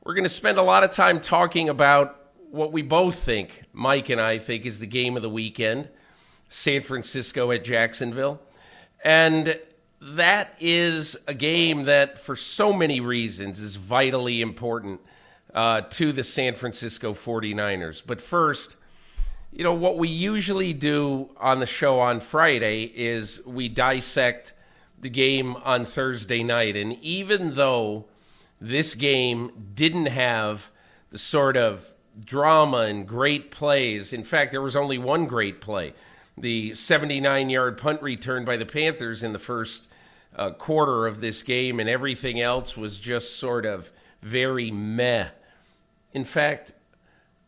we're going to spend a lot of time talking about what we both think, Mike and I think, is the game of the weekend, San Francisco at Jacksonville. And that is a game that, for so many reasons, is vitally important to the San Francisco 49ers. But first, what we usually do on the show on Friday is we dissect the game on Thursday night. And even though this game didn't have the sort of drama and great plays, in fact, there was only one great play, the 79-yard punt return by the Panthers in the first quarter of this game, and everything else was just sort of very meh. In fact,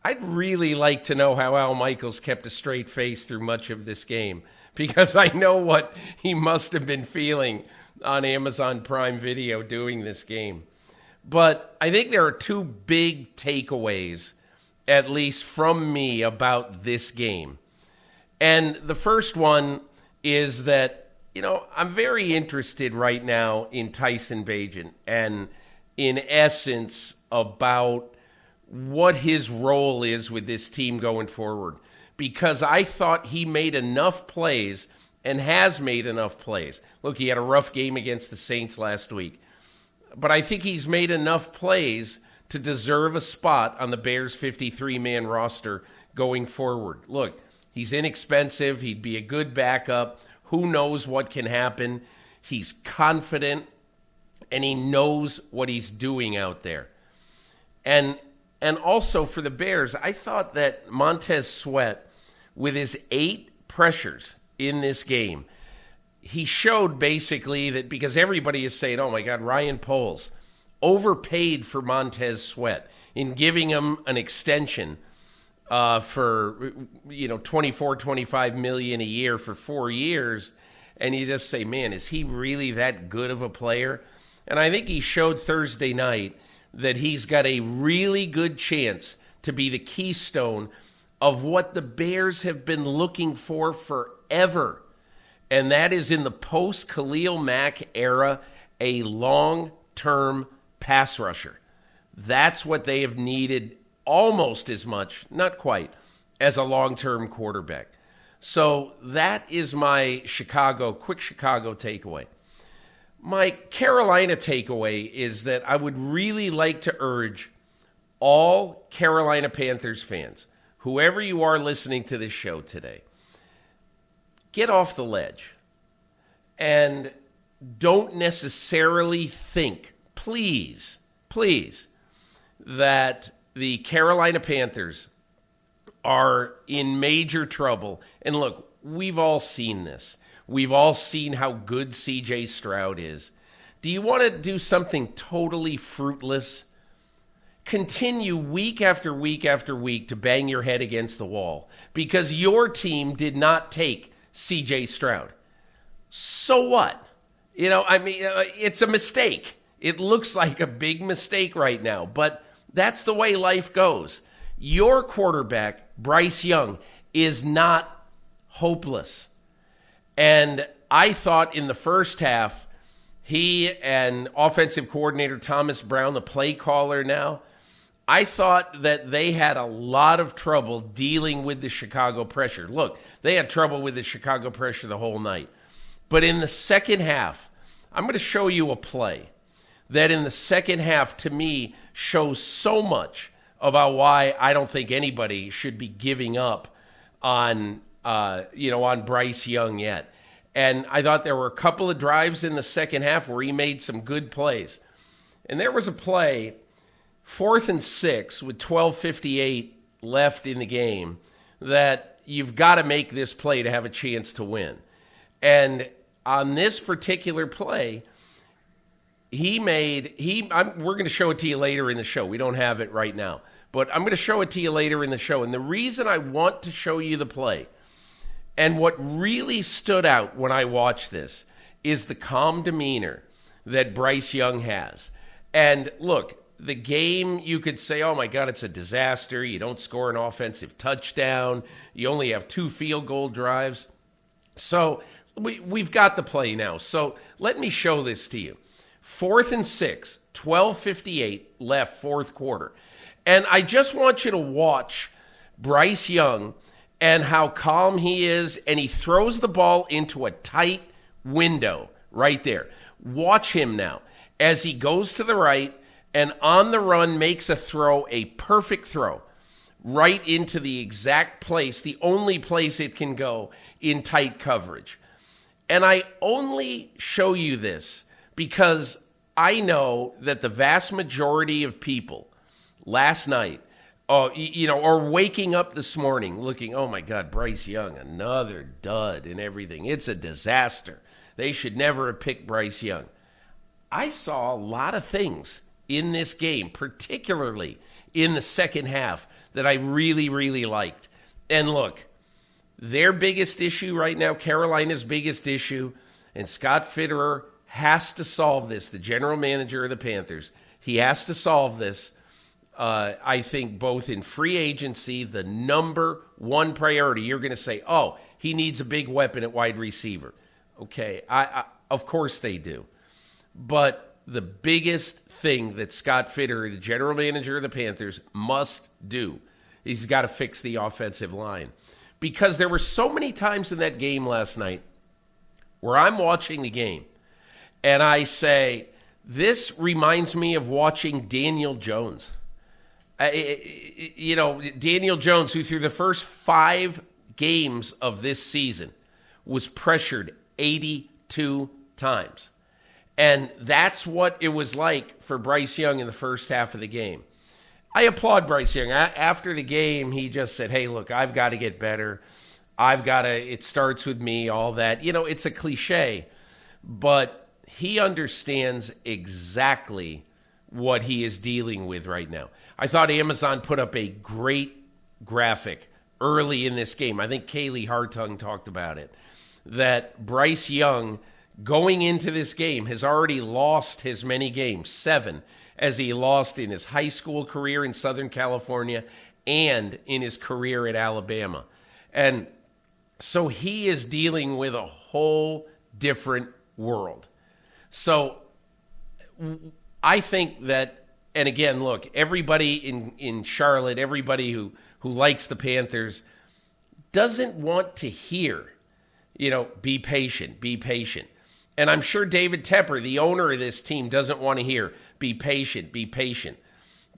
I'd really like to know how Al Michaels kept a straight face through much of this game, because I know what he must have been feeling on Amazon Prime Video doing this game. But I think there are two big takeaways, at least from me, about this game. And the first one is that, I'm very interested right now in Tyson Bagent and, in essence, about what his role is with this team going forward. Because I thought he made enough plays and has made enough plays. Look, he had a rough game against the Saints last week. But I think he's made enough plays to deserve a spot on the Bears' 53-man roster going forward. Look, he's inexpensive. He'd be a good backup. Who knows what can happen? He's confident, and he knows what he's doing out there. And also for the Bears, I thought that Montez Sweat, with his 8 pressures in this game, he showed basically that, because everybody is saying, oh my God, Ryan Poles overpaid for Montez Sweat in giving him an extension for, $24-25 million a year for 4 years. And you just say, man, is he really that good of a player? And I think he showed Thursday night that he's got a really good chance to be the keystone of what the Bears have been looking for forever. And that is, in the post-Khalil Mack era, a long-term pass rusher. That's what they have needed almost as much, not quite, as a long-term quarterback. So that is my quick Chicago takeaway. My Carolina takeaway is that I would really like to urge all Carolina Panthers fans, whoever you are listening to this show today, get off the ledge and don't necessarily think, please, that the Carolina Panthers are in major trouble. And look, we've all seen this. We've all seen how good C.J. Stroud is. Do you want to do something totally fruitless? Continue week after week after week to bang your head against the wall because your team did not take C.J. Stroud. So what? It's a mistake. It looks like a big mistake right now, but that's the way life goes. Your quarterback, Bryce Young, is not hopeless. And I thought in the first half, he and offensive coordinator Thomas Brown, the play caller now, I thought that they had a lot of trouble dealing with the Chicago pressure. Look, they had trouble with the Chicago pressure the whole night. But in the second half, I'm going to show you a play that in the second half, to me, shows so much about why I don't think anybody should be giving up on Bryce Young yet. And I thought there were a couple of drives in the second half where he made some good plays. And there was a play, 4th and 6 with 12:58 left in the game, that you've got to make this play to have a chance to win. And on this particular play, we're going to show it to you later in the show. We don't have it right now. But I'm going to show it to you later in the show. And the reason I want to show you the play, and what really stood out when I watched this, is the calm demeanor that Bryce Young has. And look, the game, you could say, oh my God, it's a disaster. You don't score an offensive touchdown. You only have 2 field goal drives. So we've got the play now. So let me show this to you. 4th and 6, 12:58 left, fourth quarter. And I just want you to watch Bryce Young and how calm he is, and he throws the ball into a tight window right there. Watch him now as he goes to the right and on the run makes a throw, a perfect throw, right into the exact place, the only place it can go in tight coverage. And I only show you this because I know that the vast majority of people last night, or waking up this morning looking, oh my God, Bryce Young, another dud and everything. It's a disaster. They should never have picked Bryce Young. I saw a lot of things in this game, particularly in the second half, that I really, really liked. And look, their biggest issue right now, Carolina's biggest issue, and Scott Fitterer has to solve this, the general manager of the Panthers. He has to solve this. I think both in free agency, the number one priority, you're going to say, oh, he needs a big weapon at wide receiver. Okay, of course they do. But the biggest thing that Scott Fitterer, the general manager of the Panthers, must do, he's got to fix the offensive line. Because there were so many times in that game last night where I'm watching the game and I say, this reminds me of watching Daniel Jones. Daniel Jones, who through the first 5 games of this season was pressured 82 times. And that's what it was like for Bryce Young in the first half of the game. I applaud Bryce Young. After the game, he just said, hey, look, I've got to get better. It starts with me, all that. It's a cliche, but he understands exactly what he is dealing with right now. I thought Amazon put up a great graphic early in this game. I think Kaylee Hartung talked about it, that Bryce Young, going into this game, has already lost as many games, 7, as he lost in his high school career in Southern California and in his career at Alabama. And so he is dealing with a whole different world. So I think that, and again, look, everybody in Charlotte, everybody who likes the Panthers doesn't want to hear, be patient, be patient. And I'm sure David Tepper, the owner of this team, doesn't want to hear, be patient, be patient.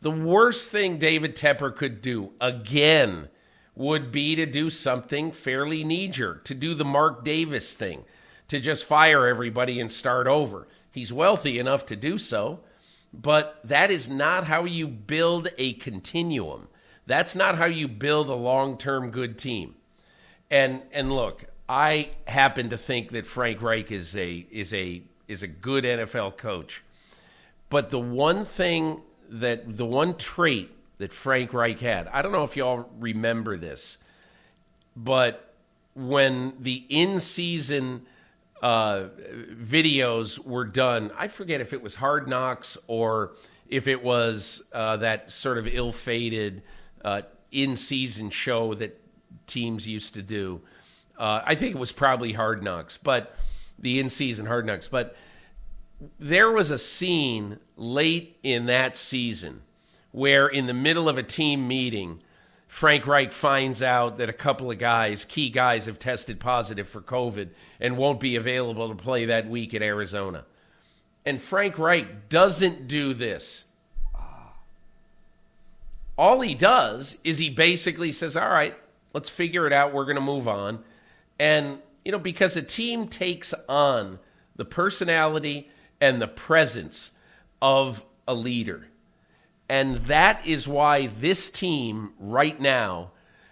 The worst thing David Tepper could do, again, would be to do something fairly knee-jerk, to do the Mark Davis thing, to just fire everybody and start over. He's wealthy enough to do so, but that is not how you build a continuum. That's not how you build a long-term good team. And look, I happen to think that Frank Reich is a good NFL coach. But the one trait that Frank Reich had, I don't know if y'all remember this, but when the in-season videos were done, I forget if it was Hard Knocks or if it was that sort of ill-fated in-season show that teams used to do. I think it was probably Hard Knocks, but the in-season Hard Knocks. But there was a scene late in that season where in the middle of a team meeting, Frank Reich finds out that a couple of key guys, have tested positive for COVID and won't be available to play that week at Arizona. And Frank Reich doesn't do this. All he does is he basically says, all right, let's figure it out. We're going to move on. And, because a team takes on the personality and the presence of a leader. And that is why this team right now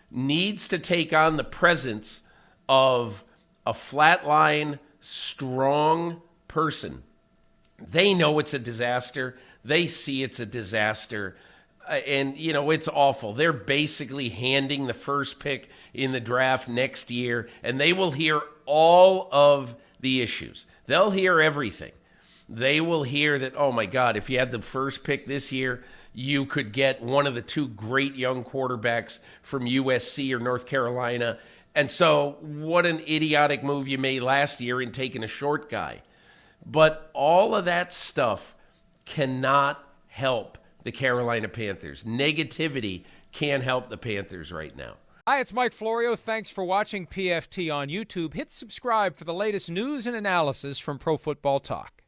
needs to take on the presence of a flatline, strong person. They know it's a disaster. They see it's a disaster. And, it's awful. They're basically handing the first pick in the draft next year, and they will hear all of the issues. They'll hear everything. They will hear that, oh, my God, if you had the first pick this year, you could get one of the 2 great young quarterbacks from USC or North Carolina. And so what an idiotic move you made last year in taking a short guy. But all of that stuff cannot help the Carolina Panthers. Negativity can't help the Panthers right now. Hi, it's Mike Florio. Thanks for watching PFT on YouTube. Hit subscribe for the latest news and analysis from Pro Football Talk.